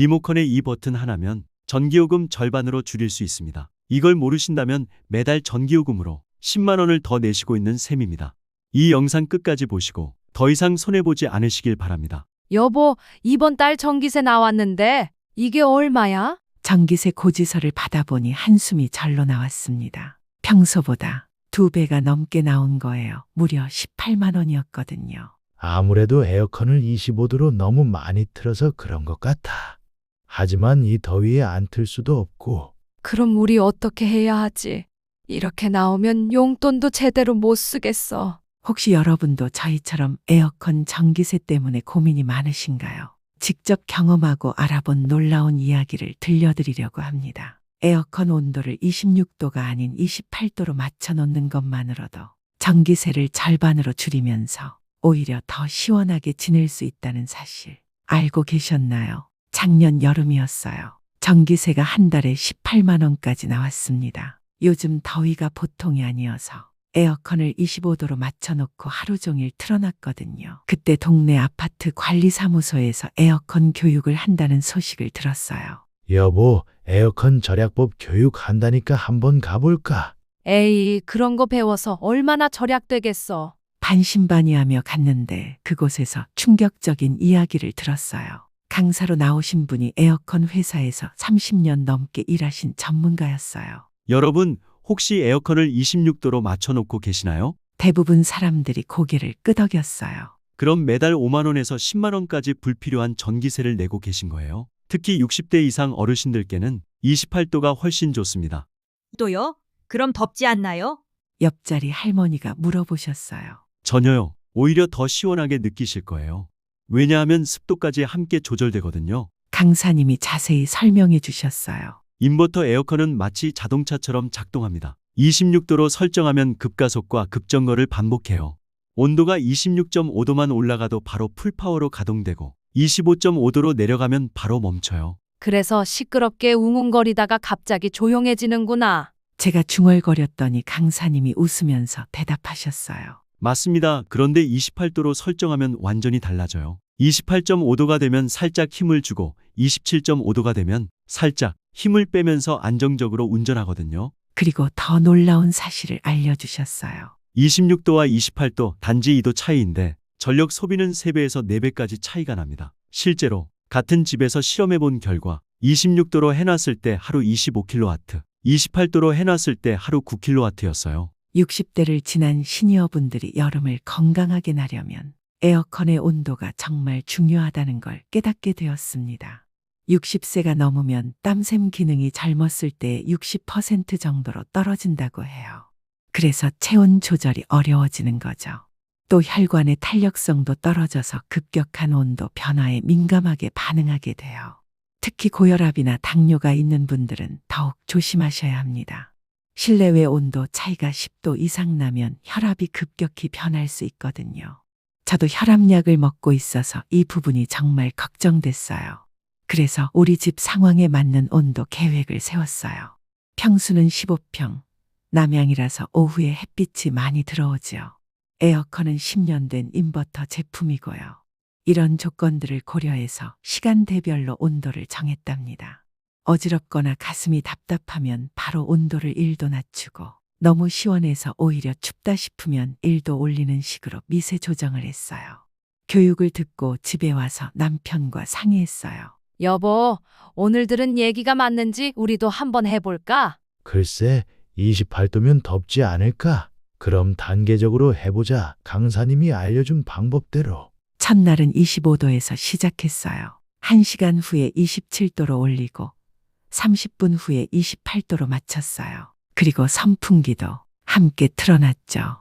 리모컨의 이 버튼 하나면 전기요금 절반으로 줄일 수 있습니다. 이걸 모르신다면 매달 전기요금으로 10만 원을 더 내시고 있는 셈입니다. 이 영상 끝까지 보시고 더 이상 손해보지 않으시길 바랍니다. 여보, 이번 달 전기세 나왔는데 이게 얼마야? 전기세 고지서를 받아보니 한숨이 절로 나왔습니다. 평소보다 2배가 넘게 나온 거예요. 무려 18만 원이었거든요. 아무래도 에어컨을 25도로 너무 많이 틀어서 그런 것 같아. 하지만 이 더위에 안 틀 수도 없고. 그럼 우리 어떻게 해야 하지? 이렇게 나오면 용돈도 제대로 못 쓰겠어. 혹시 여러분도 저희처럼 에어컨 전기세 때문에 고민이 많으신가요? 직접 경험하고 알아본 놀라운 이야기를 들려드리려고 합니다. 에어컨 온도를 26도가 아닌 28도로 맞춰놓는 것만으로도 전기세를 절반으로 줄이면서 오히려 더 시원하게 지낼 수 있다는 사실 알고 계셨나요? 작년 여름이었어요. 전기세가 한 달에 18만 원까지 나왔습니다. 요즘 더위가 보통이 아니어서 에어컨을 25도로 맞춰놓고 하루 종일 틀어놨거든요. 그때 동네 아파트 관리사무소에서 에어컨 교육을 한다는 소식을 들었어요. 여보, 에어컨 절약법 교육한다니까 한번 가볼까? 에이, 그런 거 배워서 얼마나 절약되겠어. 반신반의하며 갔는데 그곳에서 충격적인 이야기를 들었어요. 강사로 나오신 분이 에어컨 회사에서 30년 넘게 일하신 전문가였어요. 여러분, 혹시 에어컨을 26도로 맞춰놓고 계시나요? 대부분 사람들이 고개를 끄덕였어요. 그럼 매달 5만 원에서 10만 원까지 불필요한 전기세를 내고 계신 거예요. 특히 60대 이상 어르신들께는 28도가 훨씬 좋습니다. 또요? 그럼 덥지 않나요? 옆자리 할머니가 물어보셨어요. 전혀요. 오히려 더 시원하게 느끼실 거예요. 왜냐하면 습도까지 함께 조절되거든요. 강사님이 자세히 설명해 주셨어요. 인버터 에어컨은 마치 자동차처럼 작동합니다. 26도로 설정하면 급가속과 급정거를 반복해요. 온도가 26.5도만 올라가도 바로 풀파워로 가동되고 25.5도로 내려가면 바로 멈춰요. 그래서 시끄럽게 웅웅거리다가 갑자기 조용해지는구나. 제가 중얼거렸더니 강사님이 웃으면서 대답하셨어요. 맞습니다. 그런데 28도로 설정하면 완전히 달라져요. 28.5도가 되면 살짝 힘을 주고 27.5도가 되면 살짝 힘을 빼면서 안정적으로 운전하거든요. 그리고 더 놀라운 사실을 알려주셨어요. 26도와 28도 단지 2도 차이인데 전력 소비는 3배에서 4배까지 차이가 납니다. 실제로 같은 집에서 실험해 본 결과 26도로 해놨을 때 하루 25kW, 28도로 해놨을 때 하루 9kW였어요. 60대를 지난 시니어분들이 여름을 건강하게 나려면 에어컨의 온도가 정말 중요하다는 걸 깨닫게 되었습니다. 60세가 넘으면 땀샘 기능이 젊었을 때 60% 정도로 떨어진다고 해요. 그래서 체온 조절이 어려워지는 거죠. 또 혈관의 탄력성도 떨어져서 급격한 온도 변화에 민감하게 반응하게 돼요. 특히 고혈압이나 당뇨가 있는 분들은 더욱 조심하셔야 합니다. 실내외 온도 차이가 10도 이상 나면 혈압이 급격히 변할 수 있거든요. 저도 혈압약을 먹고 있어서 이 부분이 정말 걱정됐어요. 그래서 우리 집 상황에 맞는 온도 계획을 세웠어요. 평수는 15평, 남향이라서 오후에 햇빛이 많이 들어오지요. 에어컨은 10년 된 인버터 제품이고요. 이런 조건들을 고려해서 시간대별로 온도를 정했답니다. 어지럽거나 가슴이 답답하면 바로 온도를 1도 낮추고 너무 시원해서 오히려 춥다 싶으면 1도 올리는 식으로 미세 조정을 했어요. 교육을 듣고 집에 와서 남편과 상의했어요. 여보, 오늘 들은 얘기가 맞는지 우리도 한번 해볼까? 글쎄, 28도면 덥지 않을까? 그럼 단계적으로 해보자. 강사님이 알려준 방법대로. 첫날은 25도에서 시작했어요. 1시간 후에 27도로 올리고 30분 후에 28도로 맞췄어요. 그리고 선풍기도 함께 틀어놨죠.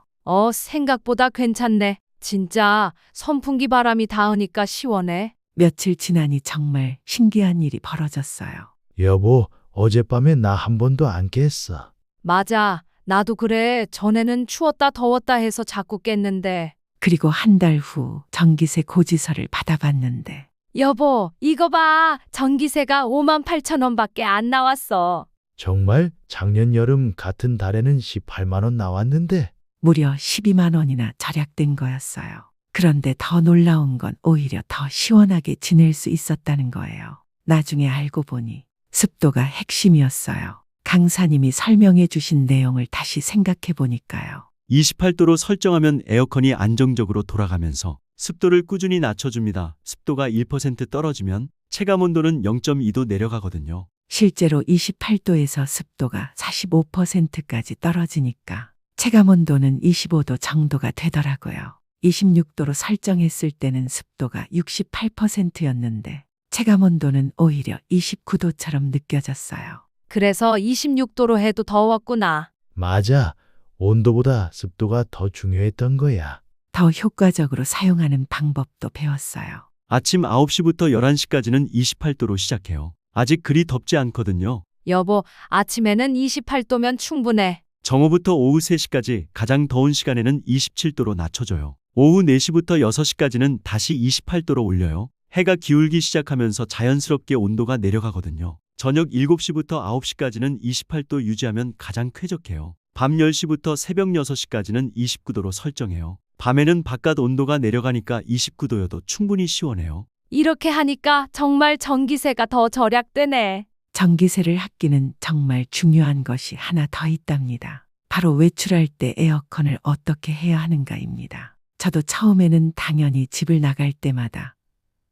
생각보다 괜찮네. 진짜 선풍기 바람이 닿으니까 시원해. 며칠 지나니 정말 신기한 일이 벌어졌어요. 여보, 어젯밤에 나 한 번도 안 깼어. 맞아. 나도 그래. 전에는 추웠다 더웠다 해서 자꾸 깼는데. 그리고 한 달 후 전기세 고지서를 받아봤는데 여보, 이거 봐. 전기세가 58,000원밖에 안 나왔어. 정말? 작년 여름 같은 달에는 18만 원 나왔는데. 무려 12만 원이나 절약된 거였어요. 그런데 더 놀라운 건 오히려 더 시원하게 지낼 수 있었다는 거예요. 나중에 알고 보니 습도가 핵심이었어요. 강사님이 설명해 주신 내용을 다시 생각해 보니까요. 28도로 설정하면 에어컨이 안정적으로 돌아가면서 습도를 꾸준히 낮춰줍니다. 습도가 1% 떨어지면 체감 온도는 0.2도 내려가거든요. 실제로 28도에서 습도가 45%까지 떨어지니까 체감 온도는 25도 정도가 되더라고요. 26도로 설정했을 때는 습도가 68%였는데 체감 온도는 오히려 29도처럼 느껴졌어요. 그래서 26도로 해도 더웠구나. 맞아. 온도보다 습도가 더 중요했던 거야. 더 효과적으로 사용하는 방법도 배웠어요. 아침 9시부터 11시까지는 28도로 시작해요. 아직 그리 덥지 않거든요. 여보, 아침에는 28도면 충분해. 정오부터 오후 3시까지 가장 더운 시간에는 27도로 낮춰줘요. 오후 4시부터 6시까지는 다시 28도로 올려요. 해가 기울기 시작하면서 자연스럽게 온도가 내려가거든요. 저녁 7시부터 9시까지는 28도 유지하면 가장 쾌적해요. 밤 10시부터 새벽 6시까지는 29도로 설정해요. 밤에는 바깥 온도가 내려가니까 29도여도 충분히 시원해요. 이렇게 하니까 정말 전기세가 더 절약되네. 전기세를 아끼는 정말 중요한 것이 하나 더 있답니다. 바로 외출할 때 에어컨을 어떻게 해야 하는가입니다. 저도 처음에는 당연히 집을 나갈 때마다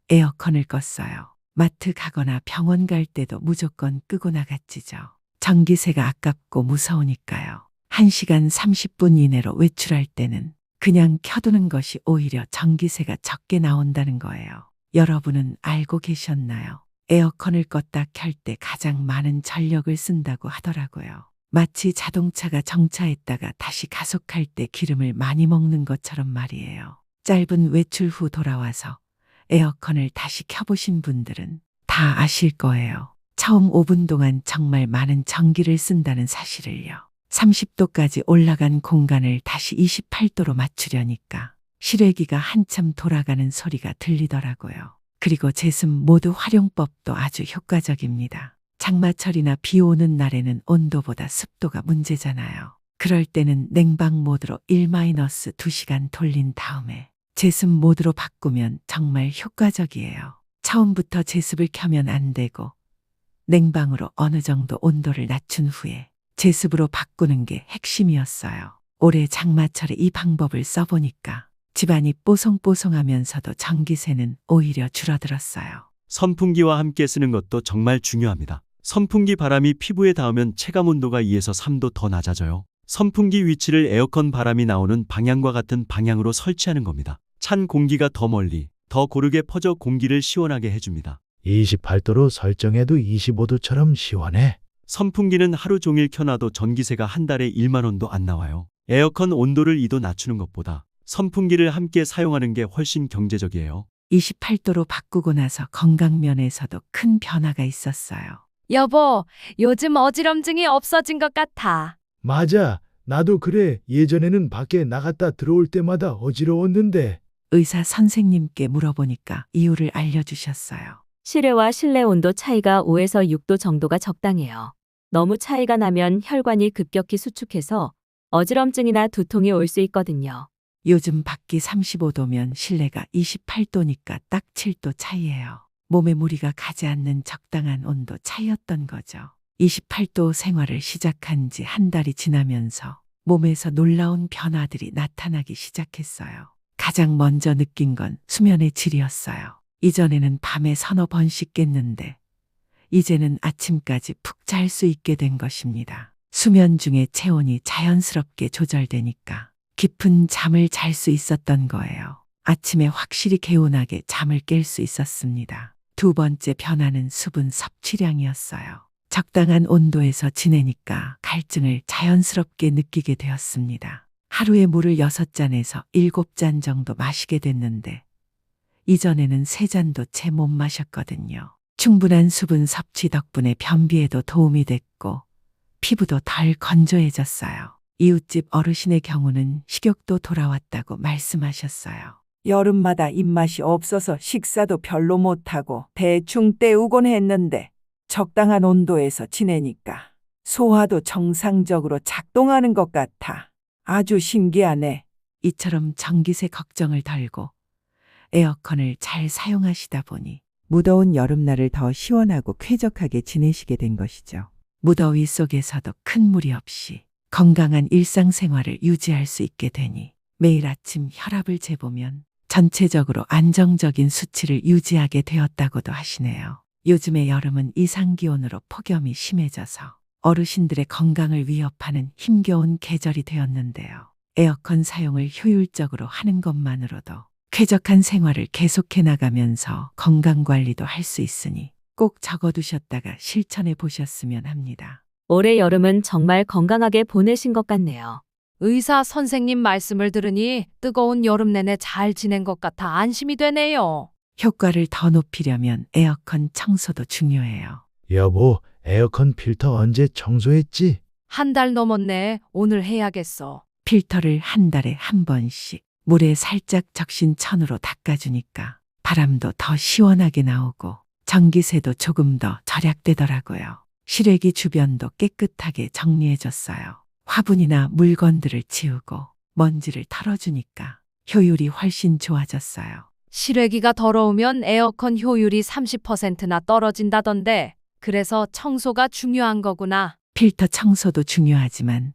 에어컨을 껐어요. 마트 가거나 병원 갈 때도 무조건 끄고 나갔지죠. 전기세가 아깝고 무서우니까요. 1시간 30분 이내로 외출할 때는 그냥 켜두는 것이 오히려 전기세가 적게 나온다는 거예요. 여러분은 알고 계셨나요? 에어컨을 껐다 켤 때 가장 많은 전력을 쓴다고 하더라고요. 마치 자동차가 정차했다가 다시 가속할 때 기름을 많이 먹는 것처럼 말이에요. 짧은 외출 후 돌아와서 에어컨을 다시 켜보신 분들은 다 아실 거예요. 처음 5분 동안 정말 많은 전기를 쓴다는 사실을요. 30도까지 올라간 공간을 다시 28도로 맞추려니까 실외기가 한참 돌아가는 소리가 들리더라고요. 그리고 제습 모드 활용법도 아주 효과적입니다. 장마철이나 비 오는 날에는 온도보다 습도가 문제잖아요. 그럴 때는 냉방 모드로 1-2시간 돌린 다음에 제습 모드로 바꾸면 정말 효과적이에요. 처음부터 제습을 켜면 안 되고 냉방으로 어느 정도 온도를 낮춘 후에 제습으로 바꾸는 게 핵심이었어요. 올해 장마철에 이 방법을 써보니까 집안이 뽀송뽀송하면서도 전기세는 오히려 줄어들었어요. 선풍기와 함께 쓰는 것도 정말 중요합니다. 선풍기 바람이 피부에 닿으면 체감 온도가 2에서 3도 더 낮아져요. 선풍기 위치를 에어컨 바람이 나오는 방향과 같은 방향으로 설치하는 겁니다. 찬 공기가 더 멀리, 더 고르게 퍼져 공기를 시원하게 해줍니다. 28도로 설정해도 25도처럼 시원해. 선풍기는 하루 종일 켜놔도 전기세가 한 달에 1만 원도 안 나와요. 에어컨 온도를 2도 낮추는 것보다 선풍기를 함께 사용하는 게 훨씬 경제적이에요. 28도로 바꾸고 나서 건강면에서도 큰 변화가 있었어요. 여보, 요즘 어지럼증이 없어진 것 같아. 맞아. 나도 그래. 예전에는 밖에 나갔다 들어올 때마다 어지러웠는데. 의사 선생님께 물어보니까 이유를 알려주셨어요. 실외와 실내 온도 차이가 5에서 6도 정도가 적당해요. 너무 차이가 나면 혈관이 급격히 수축해서 어지럼증이나 두통이 올 수 있거든요. 요즘 밖이 35도면 실내가 28도니까 딱 7도 차이예요. 몸에 무리가 가지 않는 적당한 온도 차이였던 거죠. 28도 생활을 시작한 지 한 달이 지나면서 몸에서 놀라운 변화들이 나타나기 시작했어요. 가장 먼저 느낀 건 수면의 질이었어요. 이전에는 밤에 서너 번씩 깼는데 이제는 아침까지 푹 잘 수 있게 된 것입니다. 수면 중에 체온이 자연스럽게 조절되니까 깊은 잠을 잘 수 있었던 거예요. 아침에 확실히 개운하게 잠을 깰 수 있었습니다. 두 번째 변화는 수분 섭취량이었어요. 적당한 온도에서 지내니까 갈증을 자연스럽게 느끼게 되었습니다. 하루에 물을 6잔에서 7잔 정도 마시게 됐는데 이전에는 3잔도 채 못 마셨거든요. 충분한 수분 섭취 덕분에 변비에도 도움이 됐고 피부도 덜 건조해졌어요. 이웃집 어르신의 경우는 식욕도 돌아왔다고 말씀하셨어요. 여름마다 입맛이 없어서 식사도 별로 못하고 대충 때우곤 했는데 적당한 온도에서 지내니까 소화도 정상적으로 작동하는 것 같아. 아주 신기하네. 이처럼 전기세 걱정을 덜고 에어컨을 잘 사용하시다 보니 무더운 여름날을 더 시원하고 쾌적하게 지내시게 된 것이죠. 무더위 속에서도 큰 무리 없이 건강한 일상생활을 유지할 수 있게 되니 매일 아침 혈압을 재보면 전체적으로 안정적인 수치를 유지하게 되었다고도 하시네요. 요즘의 여름은 이상기온으로 폭염이 심해져서 어르신들의 건강을 위협하는 힘겨운 계절이 되었는데요. 에어컨 사용을 효율적으로 하는 것만으로도 쾌적한 생활을 계속해 나가면서 건강관리도 할 수 있으니 꼭 적어두셨다가 실천해 보셨으면 합니다. 올해 여름은 정말 건강하게 보내신 것 같네요. 의사 선생님 말씀을 들으니 뜨거운 여름 내내 잘 지낸 것 같아 안심이 되네요. 효과를 더 높이려면 에어컨 청소도 중요해요. 여보, 에어컨 필터 언제 청소했지? 한 달 넘었네. 오늘 해야겠어. 필터를 한 달에 한 번씩 물에 살짝 적신 천으로 닦아주니까 바람도 더 시원하게 나오고 전기세도 조금 더 절약되더라고요. 실외기 주변도 깨끗하게 정리해줬어요. 화분이나 물건들을 치우고 먼지를 털어주니까 효율이 훨씬 좋아졌어요. 실외기가 더러우면 에어컨 효율이 30%나 떨어진다던데. 그래서 청소가 중요한 거구나. 필터 청소도 중요하지만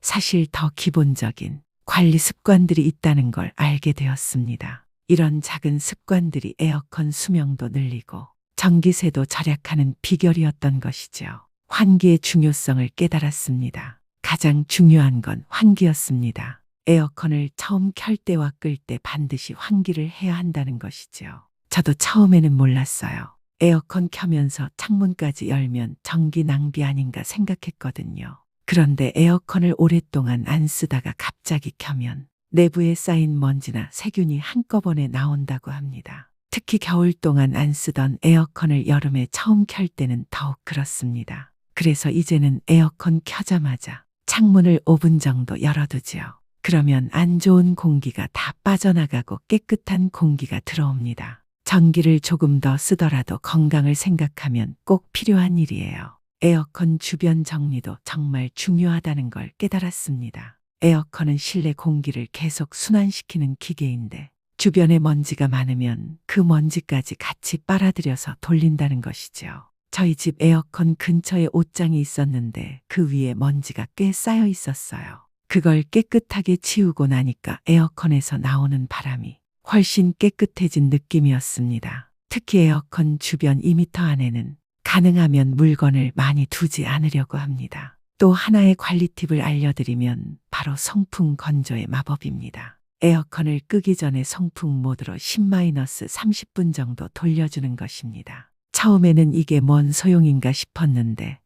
사실 더 기본적인 관리 습관들이 있다는 걸 알게 되었습니다. 이런 작은 습관들이 에어컨 수명도 늘리고 전기세도 절약하는 비결이었던 것이죠. 환기의 중요성을 깨달았습니다. 가장 중요한 건 환기였습니다. 에어컨을 처음 켤 때와 끌 때 반드시 환기를 해야 한다는 것이죠. 저도 처음에는 몰랐어요. 에어컨 켜면서 창문까지 열면 전기 낭비 아닌가 생각했거든요. 그런데 에어컨을 오랫동안 안 쓰다가 갑자기 켜면 내부에 쌓인 먼지나 세균이 한꺼번에 나온다고 합니다. 특히 겨울 동안 안 쓰던 에어컨을 여름에 처음 켤 때는 더욱 그렇습니다. 그래서 이제는 에어컨 켜자마자 창문을 5분 정도 열어두지요. 그러면 안 좋은 공기가 다 빠져나가고 깨끗한 공기가 들어옵니다. 전기를 조금 더 쓰더라도 건강을 생각하면 꼭 필요한 일이에요. 에어컨 주변 정리도 정말 중요하다는 걸 깨달았습니다. 에어컨은 실내 공기를 계속 순환시키는 기계인데 주변에 먼지가 많으면 그 먼지까지 같이 빨아들여서 돌린다는 것이죠. 저희 집 에어컨 근처에 옷장이 있었는데 그 위에 먼지가 꽤 쌓여 있었어요. 그걸 깨끗하게 치우고 나니까 에어컨에서 나오는 바람이 훨씬 깨끗해진 느낌이었습니다. 특히 에어컨 주변 2m 안에는 가능하면 물건을 많이 두지 않으려고 합니다. 또 하나의 관리 팁을 알려드리면 바로 송풍 건조의 마법입니다. 에어컨을 끄기 전에 송풍 모드로 10-30분 정도 돌려주는 것입니다. 처음에는 이게 뭔 소용인가 싶었는데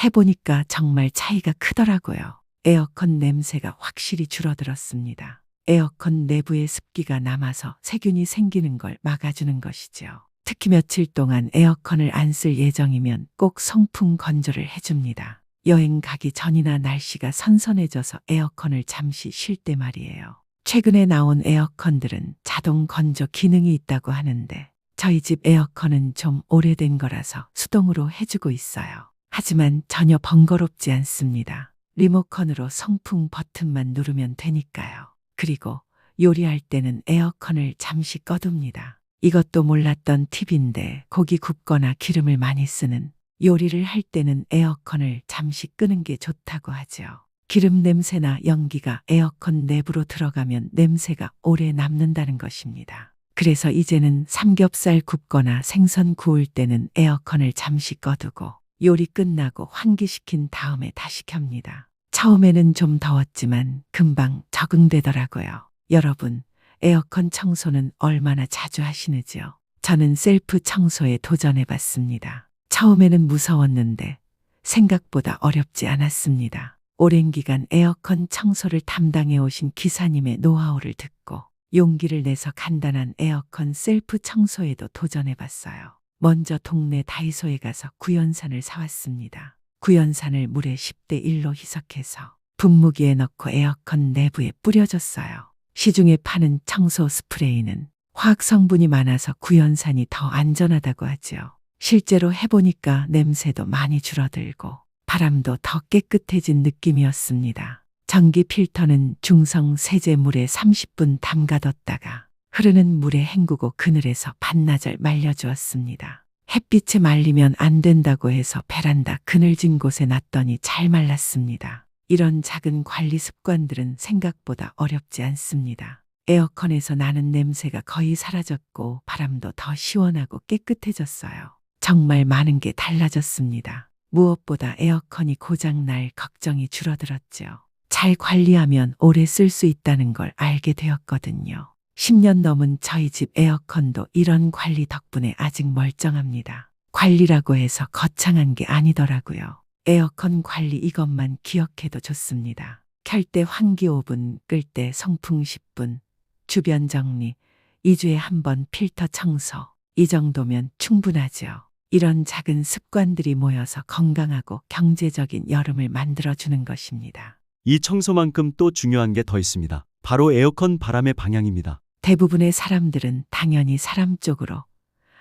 해보니까 정말 차이가 크더라고요. 에어컨 냄새가 확실히 줄어들었습니다. 에어컨 내부에 습기가 남아서 세균이 생기는 걸 막아주는 것이죠. 특히 며칠 동안 에어컨을 안 쓸 예정이면 꼭 송풍 건조를 해줍니다. 여행 가기 전이나 날씨가 선선해져서 에어컨을 잠시 쉴 때 말이에요. 최근에 나온 에어컨들은 자동 건조 기능이 있다고 하는데 저희 집 에어컨은 좀 오래된 거라서 수동으로 해주고 있어요. 하지만 전혀 번거롭지 않습니다. 리모컨으로 송풍 버튼만 누르면 되니까요. 그리고 요리할 때는 에어컨을 잠시 꺼둡니다. 이것도 몰랐던 팁인데 고기 굽거나 기름을 많이 쓰는 요리를 할 때는 에어컨을 잠시 끄는 게 좋다고 하죠. 기름 냄새나 연기가 에어컨 내부로 들어가면 냄새가 오래 남는다는 것입니다. 그래서 이제는 삼겹살 굽거나 생선 구울 때는 에어컨을 잠시 꺼두고 요리 끝나고 환기시킨 다음에 다시 켭니다. 처음에는 좀 더웠지만 금방 적응되더라고요. 여러분, 에어컨 청소는 얼마나 자주 하시는지요? 저는 셀프 청소에 도전해봤습니다. 처음에는 무서웠는데 생각보다 어렵지 않았습니다. 오랜 기간 에어컨 청소를 담당해 오신 기사님의 노하우를 듣고 용기를 내서 간단한 에어컨 셀프 청소에도 도전해봤어요. 먼저 동네 다이소에 가서 구연산을 사왔습니다. 구연산을 물에 10대 1로 희석해서 분무기에 넣고 에어컨 내부에 뿌려줬어요. 시중에 파는 청소 스프레이는 화학 성분이 많아서 구연산이 더 안전하다고 하죠. 실제로 해보니까 냄새도 많이 줄어들고 바람도 더 깨끗해진 느낌이었습니다. 전기 필터는 중성 세제물에 30분 담가뒀다가 흐르는 물에 헹구고 그늘에서 반나절 말려주었습니다. 햇빛에 말리면 안 된다고 해서 베란다 그늘진 곳에 놨더니 잘 말랐습니다. 이런 작은 관리 습관들은 생각보다 어렵지 않습니다. 에어컨에서 나는 냄새가 거의 사라졌고 바람도 더 시원하고 깨끗해졌어요. 정말 많은 게 달라졌습니다. 무엇보다 에어컨이 고장날 걱정이 줄어들었죠. 잘 관리하면 오래 쓸 수 있다는 걸 알게 되었거든요. 10년 넘은 저희 집 에어컨도 이런 관리 덕분에 아직 멀쩡합니다. 관리라고 해서 거창한 게 아니더라고요. 에어컨 관리 이것만 기억해도 좋습니다. 켤 때 환기 5분, 끌 때 송풍 10분, 주변 정리, 2주에 한 번 필터 청소. 이 정도면 충분하죠. 이런 작은 습관들이 모여서 건강하고 경제적인 여름을 만들어주는 것입니다. 이 청소만큼 또 중요한 게 더 있습니다. 바로 에어컨 바람의 방향입니다. 대부분의 사람들은 당연히 사람 쪽으로,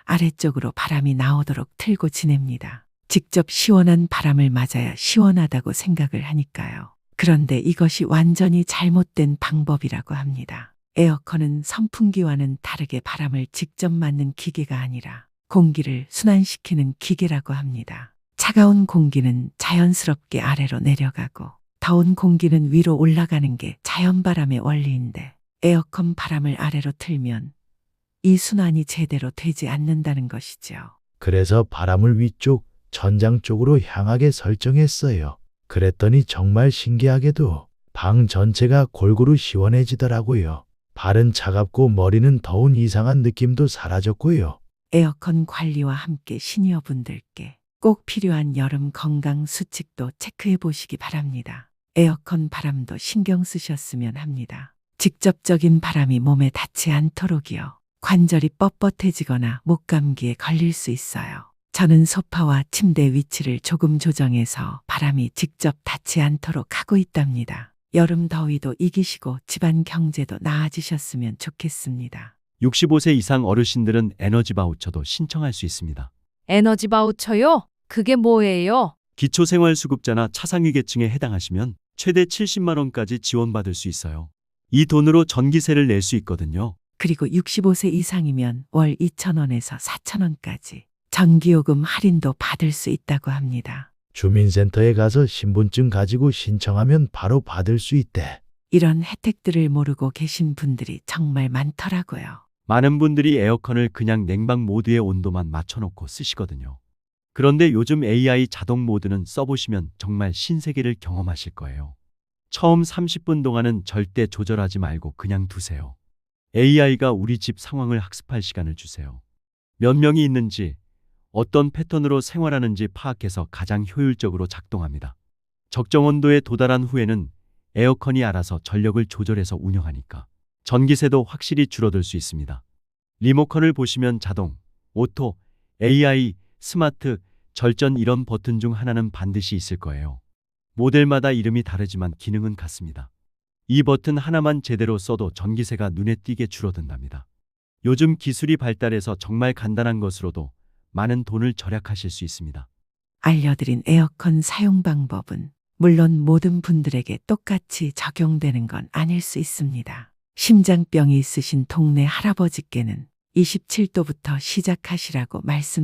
아래쪽으로 바람이 나오도록 틀고 지냅니다. 직접 시원한 바람을 맞아야 시원하다고 생각을 하니까요. 그런데 이것이 완전히 잘못된 방법이라고 합니다. 에어컨은 선풍기와는 다르게 바람을 직접 맞는 기계가 아니라 공기를 순환시키는 기계라고 합니다. 차가운 공기는 자연스럽게 아래로 내려가고 더운 공기는 위로 올라가는 게 자연바람의 원리인데 에어컨 바람을 아래로 틀면 이 순환이 제대로 되지 않는다는 것이죠. 그래서 바람을 위쪽, 천장 쪽으로 향하게 설정했어요. 그랬더니 정말 신기하게도 방 전체가 골고루 시원해지더라고요. 발은 차갑고 머리는 더운 이상한 느낌도 사라졌고요. 에어컨 관리와 함께 시니어분들께 꼭 필요한 여름 건강 수칙도 체크해 보시기 바랍니다. 에어컨 바람도 신경 쓰셨으면 합니다. 직접적인 바람이 몸에 닿지 않도록이요. 관절이 뻣뻣해지거나 목감기에 걸릴 수 있어요. 저는 소파와 침대 위치를 조금 조정해서 바람이 직접 닿지 않도록 하고 있답니다. 여름 더위도 이기시고 집안 경제도 나아지셨으면 좋겠습니다. 65세 이상 어르신들은 에너지 바우처도 신청할 수 있습니다. 에너지 바우처요? 그게 뭐예요? 기초생활수급자나 차상위계층에 해당하시면 최대 70만 원까지 지원받을 수 있어요. 이 돈으로 전기세를 낼 수 있거든요. 그리고 65세 이상이면 월 2,000원에서 4,000원까지 전기요금 할인도 받을 수 있다고 합니다. 주민센터에 가서 신분증 가지고 신청하면 바로 받을 수 있대. 이런 혜택들을 모르고 계신 분들이 정말 많더라고요. 많은 분들이 에어컨을 그냥 냉방 모드의 온도만 맞춰놓고 쓰시거든요. 그런데 요즘 AI 자동 모드는 써보시면 정말 신세계를 경험하실 거예요. 처음 30분 동안은 절대 조절하지 말고 그냥 두세요. AI가 우리 집 상황을 학습할 시간을 주세요. 몇 명이 있는지, 어떤 패턴으로 생활하는지 파악해서 가장 효율적으로 작동합니다. 적정 온도에 도달한 후에는 에어컨이 알아서 전력을 조절해서 운영하니까 전기세도 확실히 줄어들 수 있습니다. 리모컨을 보시면 자동, 오토, AI, 스마트, 절전 이런 버튼 중 하나는 반드시 있을 거예요. 모델마다 이름이 다르지만 기능은 같습니다. 이 버튼 하나만 제대로 써도 전기세가 눈에 띄게 줄어든답니다. 요즘 기술이 발달해서 정말 간단한 것으로도 많은 돈을 절약하실 수 있습니다. 알려드린 에어컨 사용 방법은 물론 모든 분들에게 똑같이 적용되는 건 아닐 수 있습니다. 심장병이 있으신 동네 할아버지께는 27도부터 시작하시라고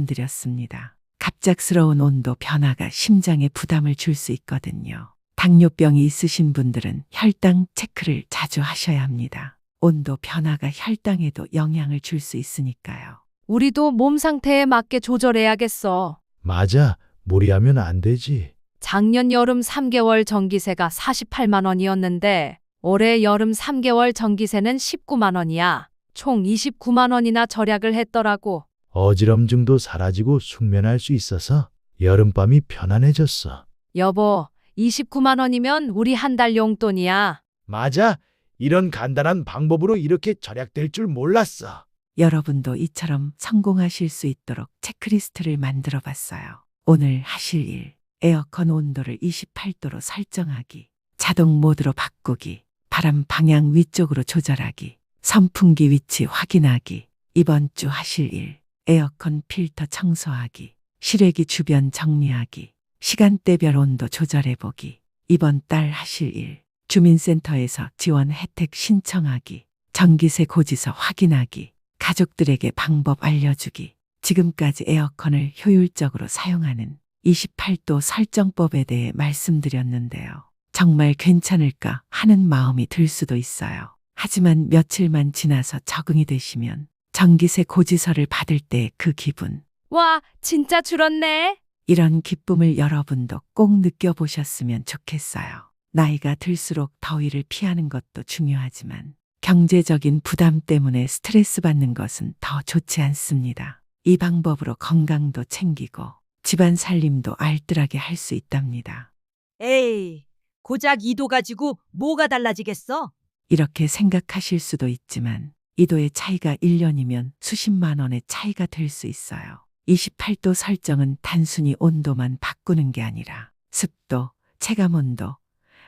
말씀드렸습니다. 갑작스러운 온도 변화가 심장에 부담을 줄 수 있거든요. 당뇨병이 있으신 분들은 혈당 체크를 자주 하셔야 합니다. 온도 변화가 혈당에도 영향을 줄 수 있으니까요. 우리도 몸 상태에 맞게 조절해야겠어. 맞아, 무리하면 안 되지. 작년 여름 3개월 전기세가 48만 원이었는데 올해 여름 3개월 전기세는 19만 원이야. 총 29만 원이나 절약을 했더라고. 어지럼증도 사라지고 숙면할 수 있어서 여름밤이 편안해졌어. 여보, 29만 원이면 우리 한 달 용돈이야. 맞아, 이런 간단한 방법으로 이렇게 절약될 줄 몰랐어. 여러분도 이처럼 성공하실 수 있도록 체크리스트를 만들어 봤어요. 오늘 하실 일, 에어컨 온도를 28도로 설정하기, 자동 모드로 바꾸기, 바람 방향 위쪽으로 조절하기, 선풍기 위치 확인하기, 이번 주 하실 일, 에어컨 필터 청소하기, 실외기 주변 정리하기, 시간대별 온도 조절해보기, 이번 달 하실 일, 주민센터에서 지원 혜택 신청하기, 전기세 고지서 확인하기, 가족들에게 방법 알려주기, 지금까지 에어컨을 효율적으로 사용하는 28도 설정법에 대해 말씀드렸는데요. 정말 괜찮을까 하는 마음이 들 수도 있어요. 하지만 며칠만 지나서 적응이 되시면 전기세 고지서를 받을 때 그 기분, 와, 진짜 줄었네. 이런 기쁨을 여러분도 꼭 느껴보셨으면 좋겠어요. 나이가 들수록 더위를 피하는 것도 중요하지만 경제적인 부담 때문에 스트레스 받는 것은 더 좋지 않습니다. 이 방법으로 건강도 챙기고 집안 살림도 알뜰하게 할 수 있답니다. 에이, 고작 2도 가지고 뭐가 달라지겠어? 이렇게 생각하실 수도 있지만 2도의 차이가 1년이면 수십만 원의 차이가 될 수 있어요. 28도 설정은 단순히 온도만 바꾸는 게 아니라 습도, 체감온도,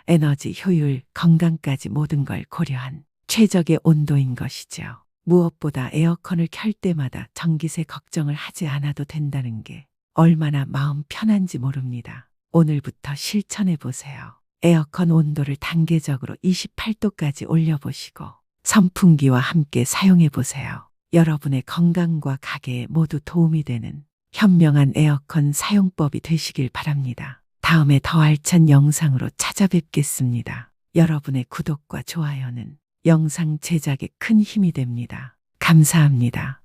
에너지 효율, 건강까지 모든 걸 고려한 최적의 온도인 것이죠. 무엇보다 에어컨을 켤 때마다 전기세 걱정을 하지 않아도 된다는 게 얼마나 마음 편한지 모릅니다. 오늘부터 실천해 보세요. 에어컨 온도를 단계적으로 28도까지 올려보시고 선풍기와 함께 사용해 보세요. 여러분의 건강과 가게에 모두 도움이 되는 현명한 에어컨 사용법이 되시길 바랍니다. 다음에 더 알찬 영상으로 찾아뵙겠습니다. 여러분의 구독과 좋아요는 영상 제작에 큰 힘이 됩니다. 감사합니다.